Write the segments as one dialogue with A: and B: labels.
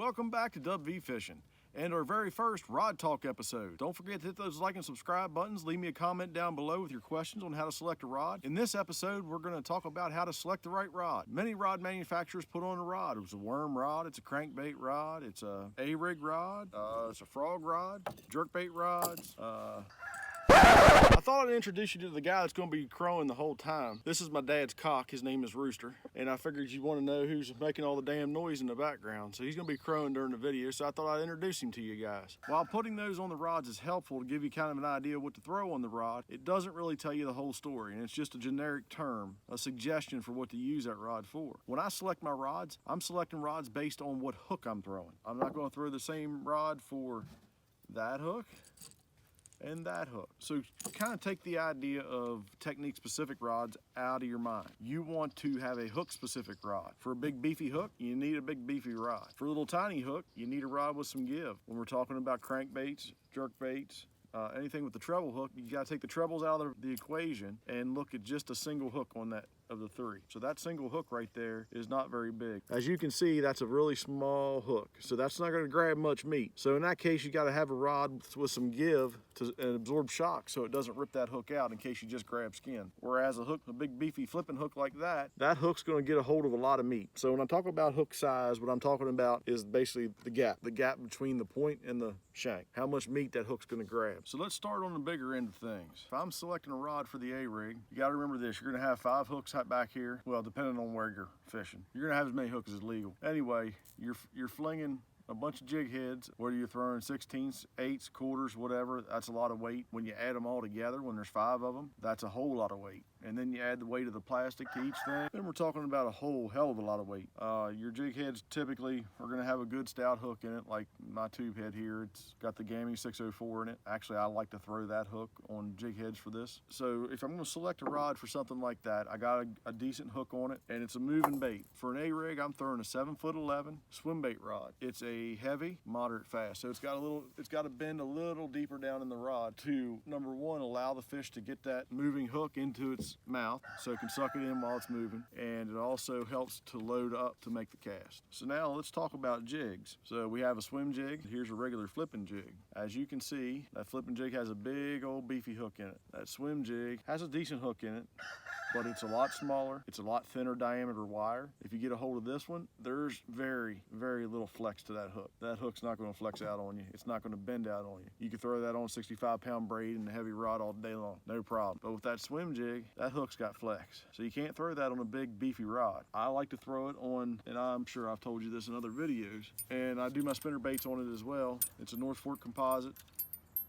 A: Welcome back to WV Fishing and our very first Rod Talk episode. Don't forget to hit those like and subscribe buttons. Leave me a comment down below with your questions on how to select a rod. In this episode, we're going to talk about how to select the right rod. Many rod manufacturers put on a rod. It's a worm rod, it's a crankbait rod, it's a A-rig rod, it's a frog rod, jerkbait rods, I thought I'd introduce you to the guy that's going to be crowing the whole time. This is my dad's cock. His name is Rooster. And I figured you'd want to know who's making all the damn noise in the background. So he's going to be crowing during the video, so I thought I'd introduce him to you guys. While putting those on the rods is helpful to give you kind of an idea of what to throw on the rod, it doesn't really tell you the whole story. And it's just a generic term, a suggestion for what to use that rod for. When I select my rods, I'm selecting rods based on what hook I'm throwing. I'm not going to throw the same rod for that hook and that hook. So kind of take the idea of technique specific rods out of your mind. You want to have a hook specific rod. For a big beefy hook, you need a big beefy rod. For a little tiny hook, you need a rod with some give. When we're talking about crankbaits, jerkbaits, anything with the treble hook, you gotta take the trebles out of the equation and look at just a single hook on that of the three. So that single hook right there is not very big. As you can see, that's a really small hook. So that's not gonna grab much meat. So in that case, you gotta have a rod with some give to absorb shock so it doesn't rip that hook out in case you just grab skin. Whereas a hook, a big beefy flipping hook like that hook's gonna get a hold of a lot of meat. So when I talk about hook size, what I'm talking about is basically the gap between the point and the shank, how much meat that hook's gonna grab. So let's start on the bigger end of things. If I'm selecting a rod for the A-rig, you gotta remember this, you're gonna have 5 hooks back here. Well, depending on where you're fishing. You're gonna have as many hooks as legal. Anyway, you're flinging a bunch of jig heads, whether you're throwing 16ths, 8ths, quarters, whatever, that's a lot of weight. When you add them all together, when there's 5 of them, that's a whole lot of weight. And then you add the weight of the plastic to each thing, then we're talking about a whole hell of a lot of weight. Your jig heads typically are gonna have a good stout hook in it, like my tube head here. It's got the Gammy 604 in it. Actually, I like to throw that hook on jig heads for this. So if I'm gonna select a rod for something like that, I got a decent hook on it, and it's a moving bait. For an A-rig, I'm throwing a 7'11" swim bait rod. It's a heavy, moderate fast. So it's got to bend a little deeper down in the rod to, number one, allow the fish to get that moving hook into its mouth so it can suck it in while it's moving, and it also helps to load up to make the cast. So now let's talk about jigs. So we have a swim jig. Here's a regular flipping jig. As you can see, that flipping jig has a big old beefy hook in it. That swim jig has a decent hook in it, but it's a lot smaller. It's a lot thinner diameter wire. If you get a hold of this one, there's very, very little flex to that hook. That hook's not gonna flex out on you. It's not gonna bend out on you. You can throw that on a 65-pound braid and a heavy rod all day long, no problem. But with that swim jig, that hook's got flex. So you can't throw that on a big beefy rod. I like to throw it on, and I'm sure I've told you this in other videos, and I do my spinner baits on it as well. It's a North Fork composite,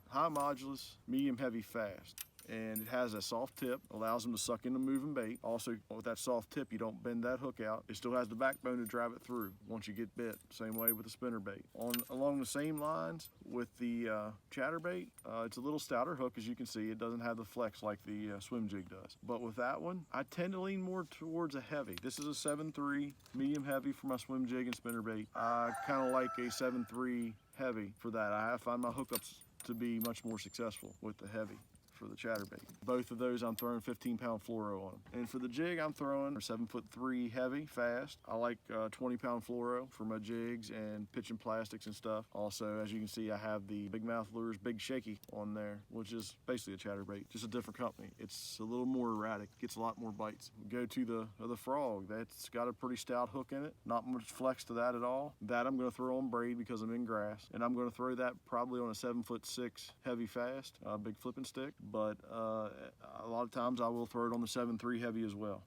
A: high modulus, medium heavy fast. And it has a soft tip, allows them to suck in the moving bait. Also, with that soft tip, you don't bend that hook out. It still has the backbone to drive it through once you get bit. Same way with the spinner bait. Along the same lines with the chatterbait, it's a little stouter hook, as you can see. It doesn't have the flex like the swim jig does. But with that one, I tend to lean more towards a heavy. This is a 7.3 medium heavy for my swim jig and spinner bait. I kind of like a 7.3 heavy for that. I find my hookups to be much more successful with the heavy for the chatterbait. Both of those I'm throwing 15-pound fluoro on them. And for the jig, I'm throwing a 7'3" heavy, fast. I like 20-pound fluoro for my jigs and pitching plastics and stuff. Also, as you can see, I have the Big Mouth Lures Big Shaky on there, which is basically a chatterbait, just a different company. It's a little more erratic, gets a lot more bites. We go to the frog. That's got a pretty stout hook in it, not much flex to that at all. That I'm gonna throw on braid because I'm in grass, and I'm gonna throw that probably on a 7'6" heavy, fast, big flipping stick. But a lot of times I will throw it on the 7.3 heavy as well.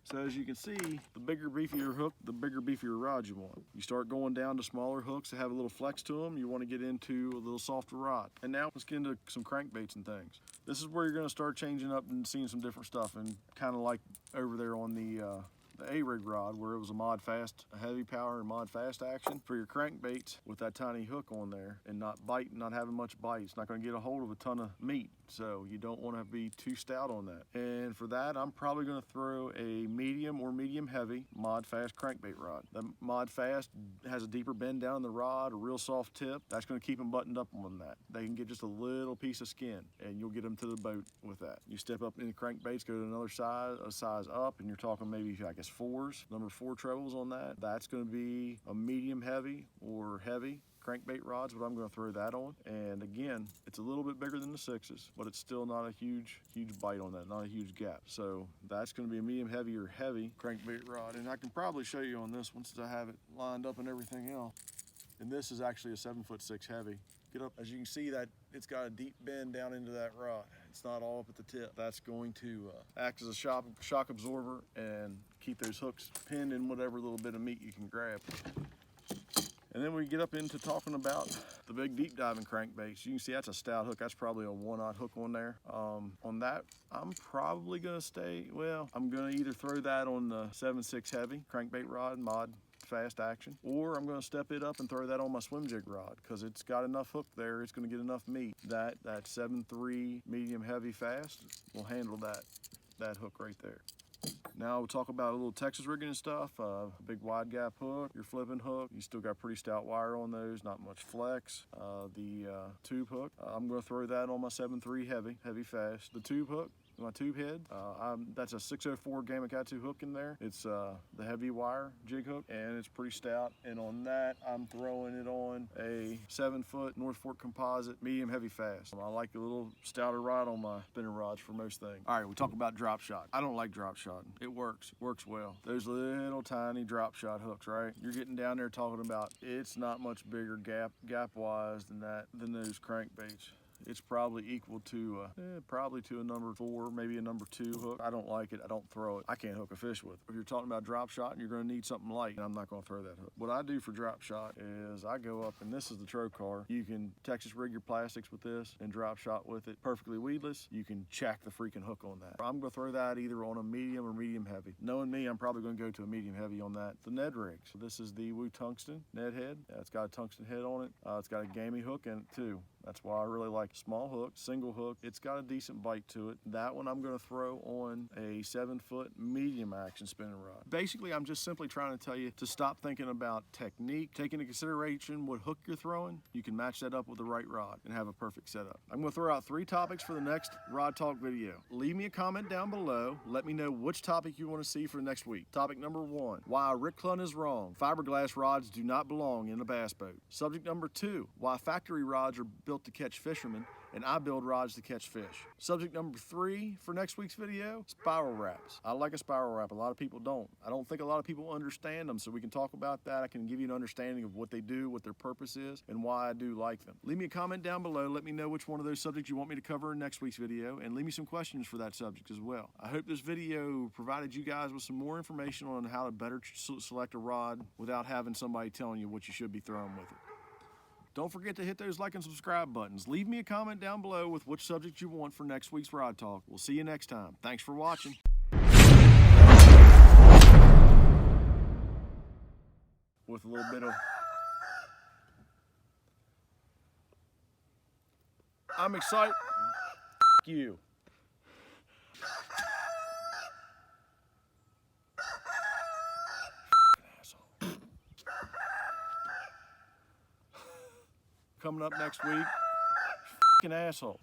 A: So as you can see, the bigger, beefier hook, the bigger, beefier rod you want. You start going down to smaller hooks that have a little flex to them. You want to get into a little softer rod. And now let's get into some crankbaits and things. This is where you're going to start changing up and seeing some different stuff, and kind of like over there on the A-rig rod, where it was a mod fast, a heavy power and mod fast action for your crankbaits with that tiny hook on there, and not having much bite. It's not going to get a hold of a ton of meat, so you don't want to be too stout on that. And for that, I'm probably going to throw a medium or medium heavy mod fast crankbait rod. The mod fast has a deeper bend down in the rod, a real soft tip. That's going to keep them buttoned up on that. They can get just a little piece of skin, and you'll get them to the boat with that. You step up in the crankbaits, go to another size, a size up, and you're talking maybe like a is 4s, number 4 trebles on that. That's going to be a medium heavy or heavy crankbait rod's what I'm going to throw that on. And again, it's a little bit bigger than the 6s, but it's still not a huge bite on that, not a huge gap. So that's going to be a medium heavy or heavy crankbait rod. And I can probably show you on this one since I have it lined up and everything else. And this is actually a 7'6" heavy. Get up, as you can see that it's got a deep bend down into that rod. It's not all up at the tip. That's going to act as a shock absorber and keep those hooks pinned in whatever little bit of meat you can grab. And then we get up into talking about the big deep diving crankbaits. You can see that's a stout hook. That's probably a 1/0 hook on there. On that, I'm probably gonna I'm gonna either throw that on the 7'6" heavy crankbait rod, mod fast action, or I'm gonna step it up and throw that on my swim jig rod because it's got enough hook there. It's gonna get enough meat. That 7'3" medium heavy fast will handle that hook right there. Now we'll talk about a little Texas rigging and stuff. Big wide gap hook, your flipping hook. You still got pretty stout wire on those, not much flex. The tube hook, I'm gonna throw that on my 7'3" heavy fast. The tube hook, my tube head, that's a 604 Gamakatsu hook in there. It's the heavy wire jig hook, and it's pretty stout. And on that, I'm throwing it on a 7-foot North Fork composite medium heavy fast. I like a little stouter rod on my spinning rods for most things. All right, we talk about drop shot. I don't like drop shotting. It works well. Those little tiny drop shot hooks, right? You're getting down there talking about it's not much bigger gap wise than those crankbaits. It's probably equal to a number 4, maybe a number 2 hook. I don't like it. I don't throw it. I can't hook a fish with it. If you're talking about drop shot and you're going to need something light, and I'm not going to throw that hook. What I do for drop shot is I go up, and this is the Trocar. You can Texas rig your plastics with this and drop shot with it perfectly weedless. You can chack the freaking hook on that. I'm going to throw that either on a medium or medium heavy. Knowing me, I'm probably going to go to a medium heavy on that. The Ned rig. So this is the Woo Tungsten Ned head. It's got a tungsten head on it. It's got a gamey hook in it too. That's why I really like small hook, single hook. It's got a decent bite to it. That one I'm gonna throw on a 7-foot medium action spinning rod. Basically, I'm just simply trying to tell you to stop thinking about technique. Take into consideration what hook you're throwing. You can match that up with the right rod and have a perfect setup. I'm gonna throw out 3 topics for the next Rod Talk video. Leave me a comment down below. Let me know which topic you wanna see for next week. Topic number 1, why Rick Clunn is wrong. Fiberglass rods do not belong in a bass boat. Subject number 2, why factory rods are built to catch fishermen and I build rods to catch fish. Subject number 3 for next week's video, spiral wraps. I like a spiral wrap. A lot of people don't. I don't think a lot of people understand them, so we can talk about that. I can give you an understanding of what they do, what their purpose is, and why I do like them. Leave me a comment down below. Let me know which one of those subjects you want me to cover in next week's video, and leave me some questions for that subject as well. I hope this video provided you guys with some more information on how to better select a rod without having somebody telling you what you should be throwing with it. Don't forget to hit those like and subscribe buttons. Leave me a comment down below with which subject you want for next week's Rod Talk. We'll see you next time. Thanks for watching. With a little bit of... I'm excited. You. Coming up next week, f***ing asshole.